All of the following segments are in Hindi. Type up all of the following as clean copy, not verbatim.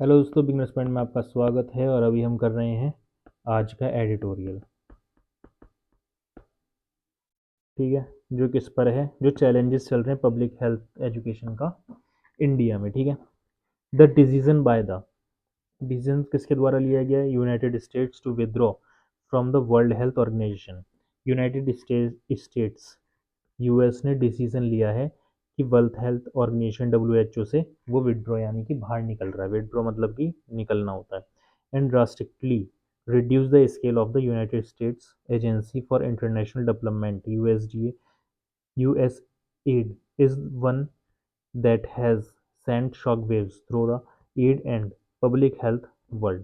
हेलो दोस्तों, बिगनर्स पॉइंट में आपका स्वागत है। और अभी हम कर रहे हैं आज का एडिटोरियल। ठीक है। जो किस पर है, जो चैलेंजेस चल रहे हैं पब्लिक हेल्थ एजुकेशन का इंडिया में। ठीक है। The decision by the decision किसके द्वारा लिया गया है? United States to withdraw from the World Health Organization. United States US ने डिसीजन लिया है कि वर्ल्ड हेल्थ ऑर्गेनाइजेशन डब्ल्यू से वो विड्रॉ यानी कि बाहर निकल रहा है। विड्रॉ मतलब कि निकलना होता है। And drastically reduce the scale of the United States Agency for International Development USAID is one that has sent shockwaves through the aid and public health world।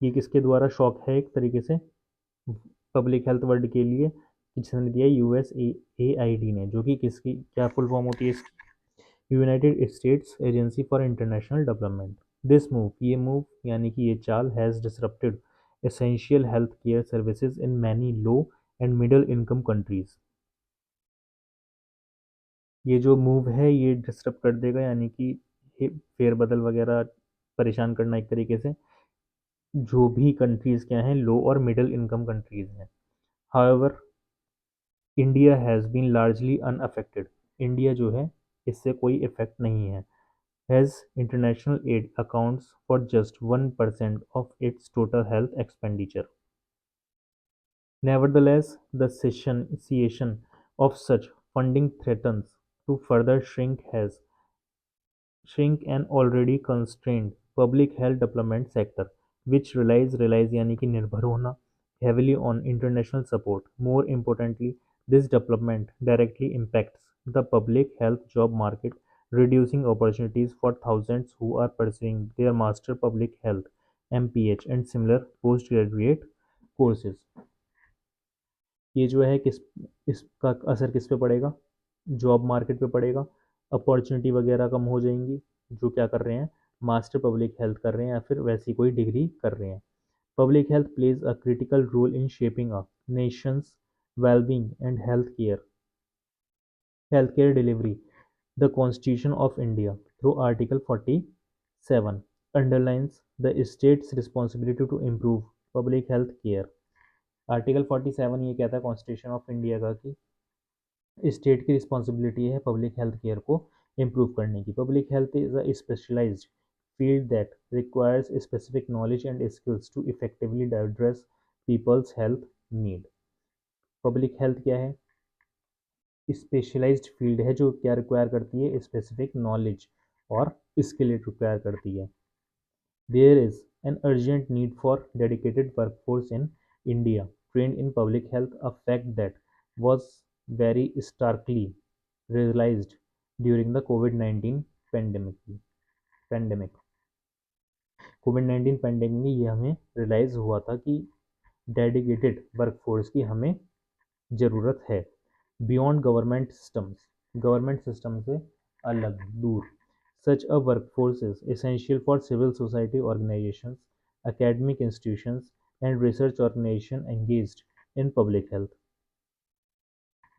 ये किसके द्वारा शॉक है? एक तरीके से पब्लिक हेल्थ वर्ल्ड के लिए किसने दिया? यूएसएआईडी ने, जो कि किसकी क्या फुल फॉर्म होती है इसकी? United states agency for international development. This move, ये मूव यानी कि ये चाल, has disrupted essential health care services in many low and middle income countries. ये जो मूव है ये डिस्टर्ब कर देगा, यानी कि फेरबदल वगैरह, परेशान करना एक तरीके से, जो भी कंट्रीज़ क्या हैं, लो और मिडिल इनकम कंट्रीज़ हैं। However India has been largely unaffected. India जो है इससे कोई इफेक्ट नहीं है। As international aid accounts for just 1% of its total health expenditure. Nevertheless, the cessation of such funding threatens to further shrink an already constrained public health development sector, which relies यानी कि निर्भर होना heavily on international support. More importantly, this development directly impacts the public health job market, reducing opportunities for thousands who are pursuing their master public health MPH and similar postgraduate courses। ये जो है किस इसका असर किस पे पड़ेगा? जॉब मार्केट पे पड़ेगा। अपॉर्चुनिटी वगैरह कम हो जाएंगी, जो क्या कर रहे हैं, मास्टर पब्लिक हेल्थ कर रहे हैं या फिर वैसी कोई डिग्री कर रहे हैं। Public health plays a critical role in shaping a nation's well-being and healthcare delivery. The Constitution of India, through Article 47, underlines the state's responsibility to improve public health care। Article 47 ये कहता है कॉन्स्टिट्यूशन ऑफ इंडिया का कि स्टेट की रिस्पॉन्सिबिलिटी है पब्लिक हेल्थ केयर को इम्प्रूव करने की। Public health is a specialised field that requires specific knowledge and skills to effectively address people's health need। Public health क्या है? स्पेशलाइज्ड फील्ड है जो क्या रिक्वायर करती है? स्पेसिफिक नॉलेज और स्किल रिक्वायर करती है। There is an urgent need for dedicated workforce in India trained in public health, a fact that was very starkly realized during the COVID-19 pandemic pandemic Covid 19 pandemic में ये हमें रियलाइज़ हुआ था कि डेडिकेटेड वर्कफोर्स की हमें ज़रूरत है। बियॉन्ड गवर्नमेंट सिस्टम से अलग, दूर। Such a workforce is essential for civil society organizations, academic institutions and research organization engaged in public health।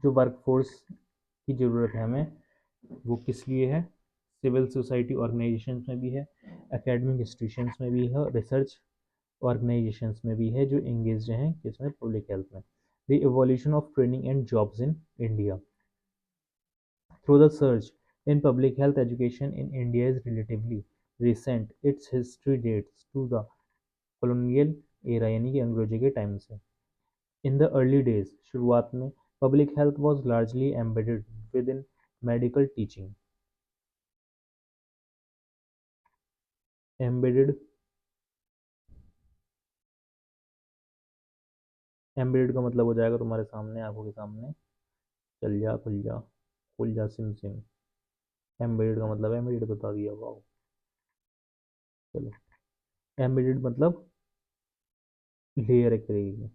जो वर्कफोर्स की ज़रूरत है हमें, वो किस लिए है? सिविल सोसाइटी ऑर्गेनाइजेशंस में भी है, एकेडमिक इंस्टीट्यूशंस में भी है और रिसर्च ऑर्गेनाइजेशंस में भी है, जो एंगेज हैं किसमें? पब्लिक हेल्थ में। The evolution of training and jobs in India through the search in public health education in India is relatively recent. Its history dates to the colonial era, यानी कि अंग्रेजों के टाइम से। इन द अर्ली डेज, शुरुआत में, public health was largely embedded with in medical teaching. Embedded embedded का मतलब हो जाएगा तुम्हारे सामने, आंखों के सामने, चल जा खुल जा, खुल जा सिम सिम। एम्बेडेड का मतलब एम्बेडेड बता दिया, वाओ। चलो, एम्बेडेड मतलब लेयर एक तरीके की।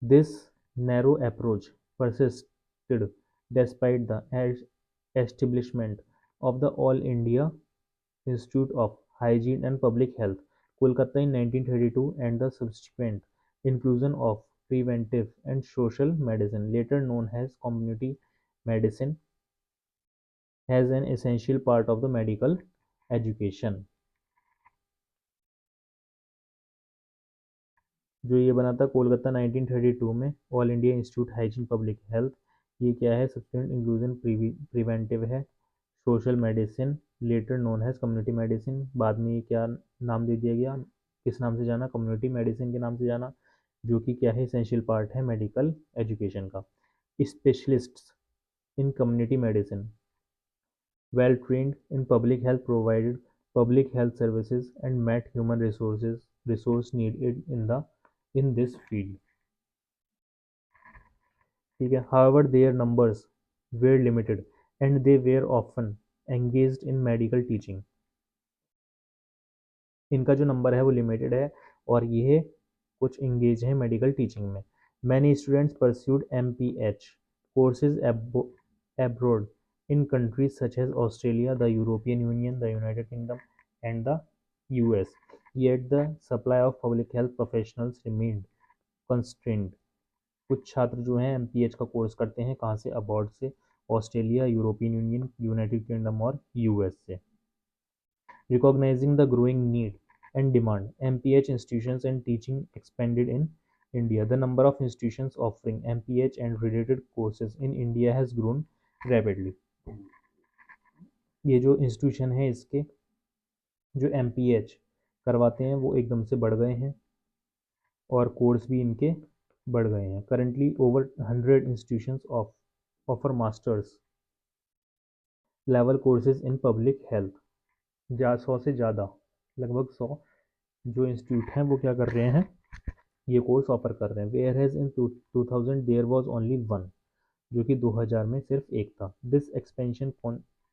This narrow approach persisted despite the establishment of the All India Institute of Hygiene and Public Health, Kolkata in 1932, and the subsequent inclusion of preventive and social medicine, later known as community medicine, has an essential part of the medical education. जो ये बना था कोलकाता 1932 में, all India institute hygiene public health. ये क्या है? सस्टेन इंक्लूजन प्रिवेंटिव है। Social medicine, later known has community medicine, बाद में ये क्या नाम दे दिया गया, किस नाम से जाना? कम्युनिटी मेडिसिन के नाम से जाना, जो कि क्या है? इसेंशियल पार्ट है मेडिकल एजुकेशन का। Specialists in community medicine, well trained in public health, provided public health services and met human resource needed in this field। ठीक है। however their numbers were limited and they were often engaged in medical teaching। इनका जो नंबर है वो लिमिटेड है और ये कुछ इंगेज हैं मेडिकल टीचिंग में। Many students pursued MPH courses abroad in countries such as Australia, the European Union, the United Kingdom, and the US. Yet the supply of public health professionals remained constrained। कुछ छात्र जो हैं MPH का कोर्स करते हैं कहाँ से? अब्रॉड से, Australia, European union, United kingdom और US से। Recognizing the growing need and demand, MPH institutions and teaching expanded in India। The number of institutions offering MPH and related courses in India has grown rapidly। ये जो इंस्टीट्यूशन है इसके जो MPH करवाते हैं वो एकदम से बढ़ गए हैं और कोर्स भी इनके बढ़ गए हैं। Currently over 100 institutions offer masters level courses in public health. 100 से ज़्यादा, लगभग 100 जो इंस्टीट्यूट हैं वो क्या कर रहे हैं? ये कोर्स ऑफर कर रहे हैं। Where has in 2000 there was only one, जो कि 2000 में सिर्फ एक था। This expansion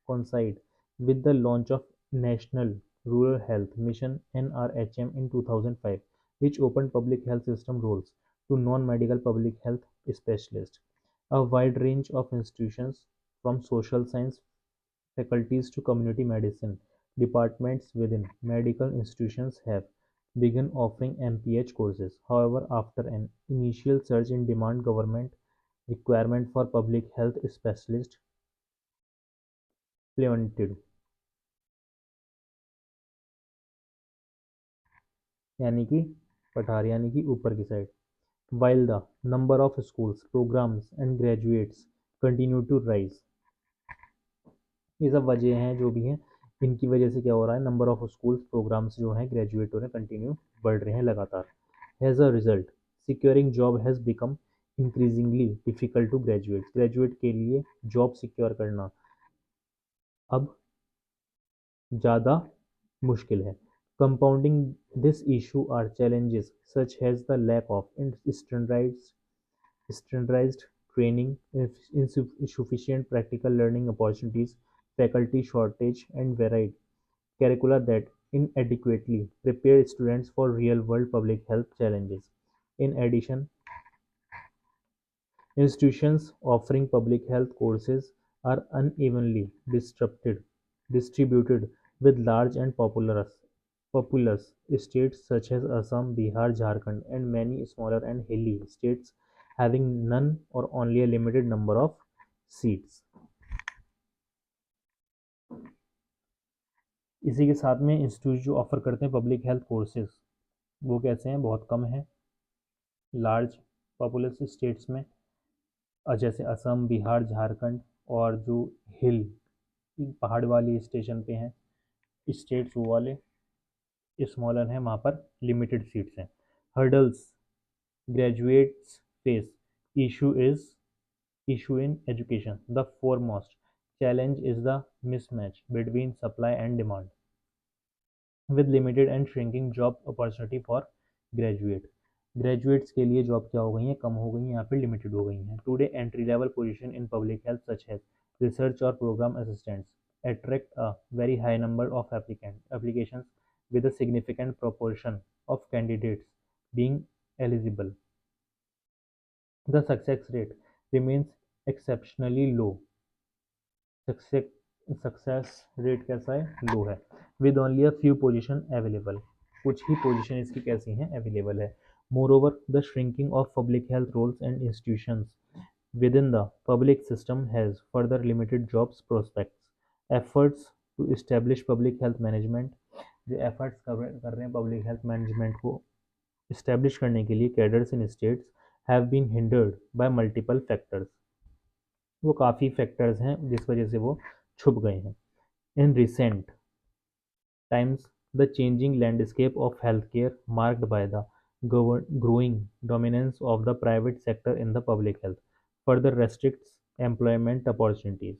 coincide with the launch of National Rural Health Mission NRHM in 2005, which opened public health system roles to non-medical public health specialists। A wide range of institutions from social science faculties to community medicine departments within medical institutions have begun offering MPH courses। However, after an initial surge in demand, government requirement for public health specialists plummeted। यानी कि पठार यानी कि ऊपर की side. While the number of schools, programs and graduates continue to rise। ये सब वजह हैं जो भी हैं, इनकी वजह से क्या हो रहा है? नंबर ऑफ स्कूल्स, प्रोग्राम्स जो हैं ग्रेजुएट हो रहे हैं, कंटिन्यू बढ़ रहे हैं लगातार। Has a result securing job has become increasingly difficult to graduate. Graduate के लिए जॉब सिक्योर करना अब ज़्यादा मुश्किल है। Compounding this issue are challenges such as the lack of standardized training, insufficient practical learning opportunities, faculty shortage, and varied curricula that inadequately prepare students for real-world public health challenges। In addition, institutions offering public health courses are unevenly distributed with large and populous states such as Assam, Bihar, Jharkhand, and many smaller and hilly states having none or only a limited number of seats। इसी के साथ में इंस्टीट्यूट जो ऑफर करते हैं पब्लिक हेल्थ कोर्सेज वो कैसे हैं? बहुत कम है लार्ज पॉपुलस स्टेट्स में, जैसे असम, बिहार, झारखंड, और जो हिल पहाड़ वाली स्टेशन पे हैं स्टेट्स वो वाले स्मॉलर हैं, वहाँ पर लिमिटेड सीट्स हैं। Hurdles graduates face issue in education। The foremost challenge is the mismatch between supply and demand, with limited and shrinking job opportunity for graduate। Graduates के लिए जॉब क्या हो गई हैं? कम हो गई हैं, यहाँ पे लिमिटेड हो गई हैं। Today entry level position in public health such as research और programme assistants attract a very high number of applications with a significant proportion of candidates being eligible। The success rate remains exceptionally low। Success rate कैसा है? लो है। With only a few position available, कुछ ही पोजीशन इसकी कैसी हैं? अवेलेबल है। Moreover the shrinking of public health roles and institutions within the public system has further limited jobs prospects। Efforts to establish public health management, जो एफर्ट्स कर रहे हैं पब्लिक हेल्थ मैनेजमेंट को इस्टेब्लिश करने के लिए cadres in states have been hindered by multiple factors. वो काफ़ी फैक्टर्स हैं जिस वजह से वो छुप गए हैं। In recent times, the changing landscape of healthcare, marked by the growing dominance of the private sector in the public health, further restricts employment opportunities.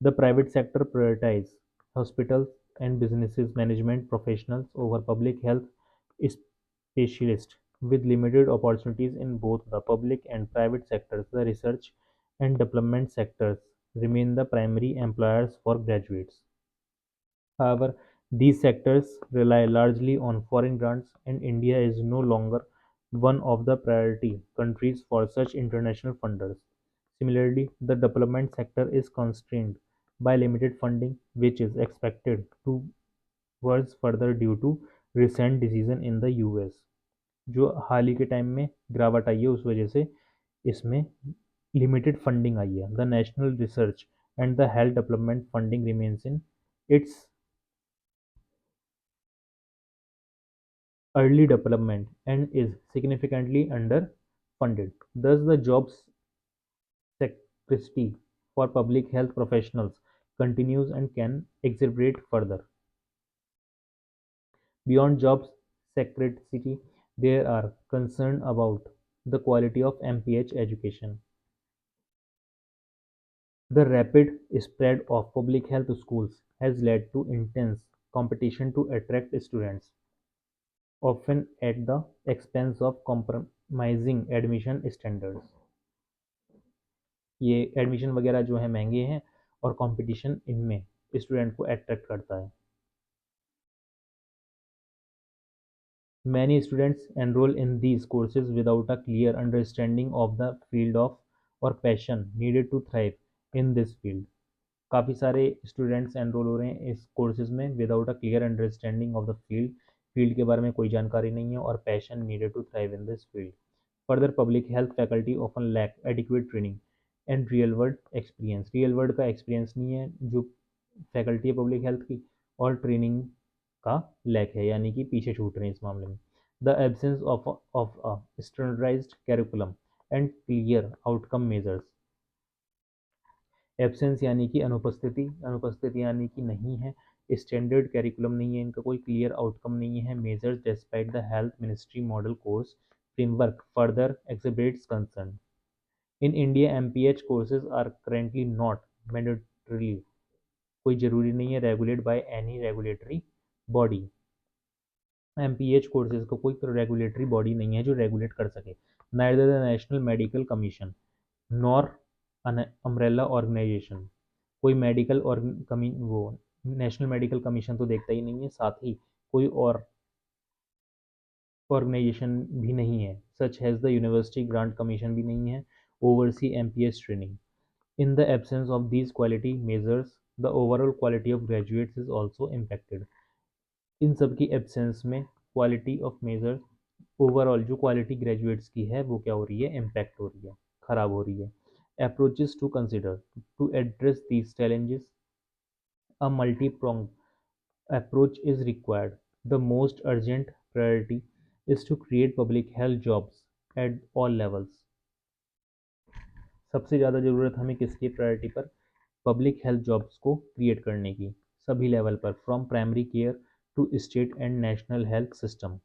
The private sector prioritizes hospitals and businesses management professionals over public health specialists with limited opportunities in both the public and private sectors. The research and development sectors remain the primary employers for graduates. However, these sectors rely largely on foreign grants, and India is no longer one of the priority countries for such international funders. Similarly, the development sector is constrained by limited funding, which is expected to worse further due to recent decision in the US. जो हाल ही के टाइम में गिरावट आई है उस वजह से इसमें लिमिटेड फंडिंग आई है। The national research and the health development funding remains in its early development and is significantly underfunded. Thus, the jobs scarcity for public health professionals continues and can exacerbate further. Beyond jobs scarcity, there are concerns about the quality of MPH education. The rapid spread of public health schools has led to intense competition to attract students, often at the expense of compromising admission standards. ये एडमिशन वगैरह जो है महंगे हैं और कंपटीशन इनमें स्टूडेंट को अट्रैक्ट करता है। Many students enroll in these courses without a clear understanding of the field of or passion needed to thrive in this field. काफ़ी सारे स्टूडेंट्स एनरोल हो रहे हैं इस कोर्सेज में without a clear understanding of the field के बारे में कोई जानकारी नहीं है और passion needed to thrive in this field. Further public health faculty often lack adequate training and real world experience. Real world का एक्सपीरियंस नहीं है जो फैकल्टी है पब्लिक हेल्थ की, और ट्रेनिंग का लैक है, यानी कि पीछे छूट रहे हैं इस मामले में। The absence of a standardised curriculum and clear outcome measures. Absence यानी कि अनुपस्थिति, अनुपस्थिति यानी कि नहीं है, स्टैंडर्ड कैरिकुलम नहीं है इनका, कोई क्लियर आउटकम नहीं है, measures despite the health ministry model course framework further exhibits concern. In India MPH courses are currently not mandatory, कोई ज़रूरी नहीं है, regulate by any regulatory body. MPH courses को कोई रेगुलेटरी बॉडी नहीं है जो रेगुलेट कर सके। Neither the national medical commission nor umbrella organisation, कोई मेडिकल और वो नेशनल मेडिकल कमीशन तो देखता ही नहीं है, साथ ही कोई और ऑर्गेनाइजेशन भी नहीं है, such has the University Grant Commission भी नहीं है, oversee MPH training. In the absence of these quality measures the overall quality of graduates is also impacted. इन सब की एब्सेंस में क्वालिटी ऑफ मेजर्स, ओवरऑल जो क्वालिटी ग्रेजुएट्स की है वो क्या हो रही है, इम्पैक्ट हो रही है, ख़राब हो रही है। Approaches to consider to address these challenges, a multi-pronged approach is required. The most urgent priority is to create public health jobs at all levels. सबसे ज़्यादा ज़रूरत हमें किसकी प्रायोरिटी पर, पब्लिक हेल्थ जॉब्स को क्रिएट करने की, सभी लेवल पर, from primary care to state and national health system.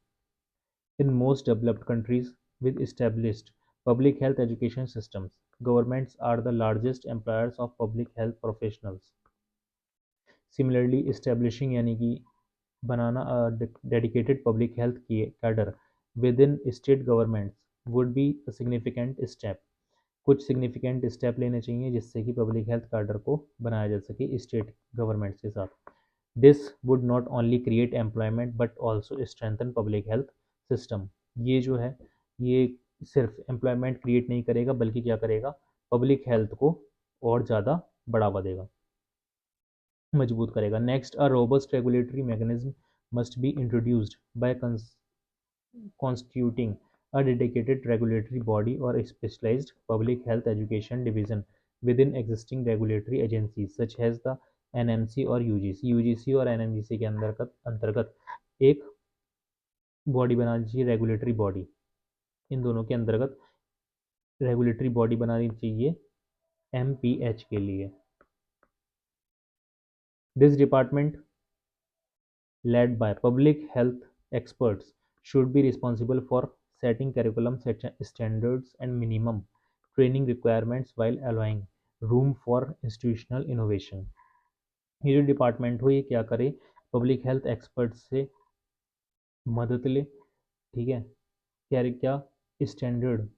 In most developed countries with established public health education systems, governments are the largest employers of public health professionals. Similarly, establishing यानी कि बनाना dedicated public health cadre within state governments would be a significant step. कुछ सिग्निफिकेंट स्टेप लेने चाहिए जिससे कि पब्लिक हेल्थ कैडर को बनाया जा सके स्टेट गवर्नमेंट्स के साथ। This would not only create employment but also strengthen public health system. ये जो है ये सिर्फ एम्प्लॉयमेंट क्रिएट नहीं करेगा बल्कि क्या करेगा, पब्लिक हेल्थ को और ज़्यादा बढ़ावा देगा, मजबूत करेगा। Next, a robust regulatory mechanism must be introduced by constituting a dedicated regulatory body or a specialized public health education division within existing regulatory agencies such as the NMC और यूजीसी, यूजीसी और एनएमसी के अंतर्गत एक बॉडी बनानी चाहिए, रेगुलेटरी बॉडी। इन दोनों के अंतर्गत रेगुलेटरी बॉडी बनानी चाहिए एमपीएच के लिए। This department led by public health experts should be responsible for setting curriculum standards and minimum training requirements while allowing room for institutional innovation। ये जो डिपार्टमेंट हो ये क्या करे, पब्लिक हेल्थ एक्सपर्ट से मदद ले, ठीक है, क्या क्या स्टैंडर्ड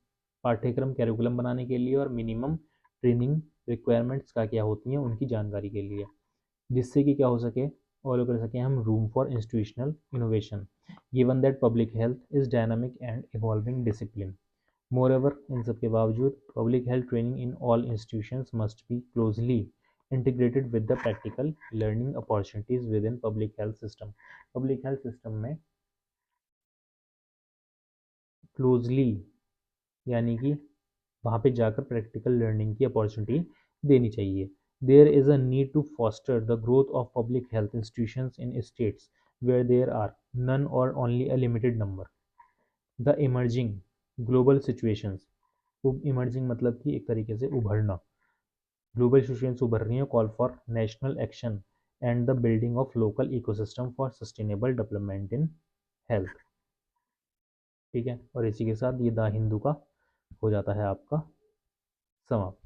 पाठ्यक्रम कैरिकुलम बनाने के लिए और मिनिमम ट्रेनिंग रिक्वायरमेंट्स का क्या होती हैं उनकी जानकारी के लिए, जिससे कि क्या हो सके, फॉलो कर सकें हम room for institutional innovation, given that public health is dynamic and evolving discipline. Moreover, इन सब के बावजूद public health training in all institutions must be closely integrated with the practical learning opportunities within public health system. Public health system में क्लोजली यानी कि वहाँ पे जाकर प्रैक्टिकल लर्निंग की अपॉर्चुनिटी देनी चाहिए। There is a need to foster the growth of public health institutions in states where there are none or only a limited number. The emerging global situations, emerging मतलब कि एक तरीके से उभरना, ग्लोबल सिचुएशंस उभर रही हैं, call for national action and the building of local ecosystem for sustainable development in health. ठीक है, और इसी के साथ ये द हिंदू का हो जाता है आपका समाप्त।